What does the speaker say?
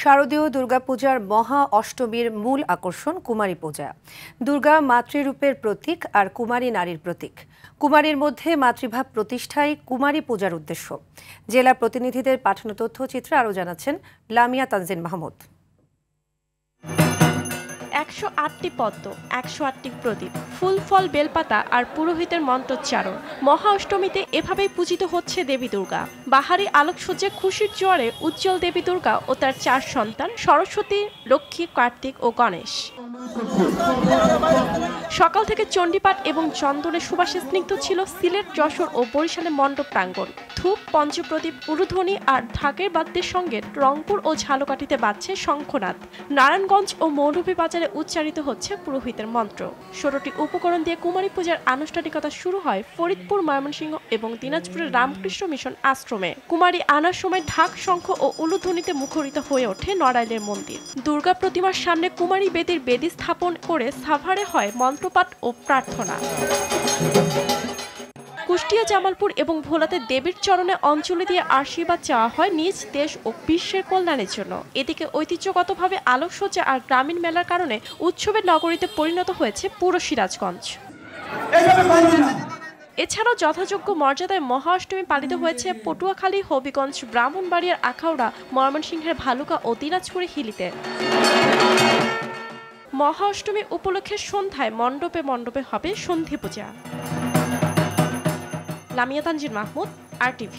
শারদীয় দুর্গাপূজার মহা অষ্টমীর মূল আকর্ষণ কুমারী পূজা। দুর্গা মাতৃরূপের প্রতীক আর কুমারী নারীর প্রতীক। কুমারীর মধ্যে মাতৃভাব প্রতিষ্ঠাই কুমারী পূজার উদ্দেশ্য। জেলা প্রতিনিধিদের পাঠানো তথ্যচিত্রে আরও জানাচ্ছেন লামিয়া তানজিন মাহমুদ। ১০৮টি পদ্ম, ১০৮টি প্রদীপ, ফুল ফল বেলপাতা আর পুরোহিতের মন্ত্রোচ্চারণ। মহা অষ্টমীতে এভাবেই পূজিত হচ্ছে দেবী দুর্গা। বাহারি আলোকসজ্জায় খুশির জোয়ারে উজ্জ্বল দেবী দুর্গা ও তার ৪ সন্তান সরস্বতী, লক্ষ্মী, কার্তিক ও গণেশ। সকাল থেকে চণ্ডীপাঠ এবং চন্দনের সুবাসে স্নিগ্ধ ছিল সিলেট, যশোর ও বরিশালের মণ্ডপ প্রাঙ্গণ। ধূপ, পঞ্চপ্রদীপ, উলুধ্বনি আর ঢাকের বাদ্যের সঙ্গে রংপুর ও ঝালকাঠিতে বাজছে শঙ্খনাদ। নারায়ণগঞ্জ ও মৌলভীবাজারে উচ্চারিত হচ্ছে পুরোহিতের মন্ত্র। ১৬টি উপকরণ দিয়ে কুমারী পূজার আনুষ্ঠানিকতা শুরু হয় ফরিদপুর, ময়মনসিংহ এবং দিনাজপুরের রামকৃষ্ণ মিশন আশ্রমে। কুমারী আনার সময় ঢাক, শঙ্খ ও উলুধ্বনিতে মুখরিত হয়ে ওঠে নড়াইলের মন্দির। দুর্গা প্রতিমার সামনে কুমারী বেদির বেদি স্থাপন করে সাভারে হয় মন্ত্রপাঠ ও প্রার্থনা। কুষ্টিয়া, জামালপুর এবং ভোলাতে দেবীর চরণে অঞ্জলি দিয়ে আশীর্বাদ চাওয়া হয় নিজ দেশ ও বিশ্বের কল্যাণের জন্য। এদিকে ঐতিহ্যগতভাবে আলোকসজ্জা আর গ্রামীণ মেলার কারণে উৎসবের নগরীতে পরিণত হয়েছে পুরো সিরাজগঞ্জ। এছাড়াও যথাযোগ্য মর্যাদায় মহা অষ্টমী পালিত হয়েছে পটুয়াখালী, হবিগঞ্জ, ব্রাহ্মণবাড়িয়ার আখাউড়া, ময়মনসিংহের ভালুকা ও দিনাজপুরের হিলিতে। মহা অষ্টমী উপলক্ষে সন্ধ্যায় মণ্ডপে মণ্ডপে হবে সন্ধি পূজা। লামিয়া তানজিন মাহমুদ, RTV।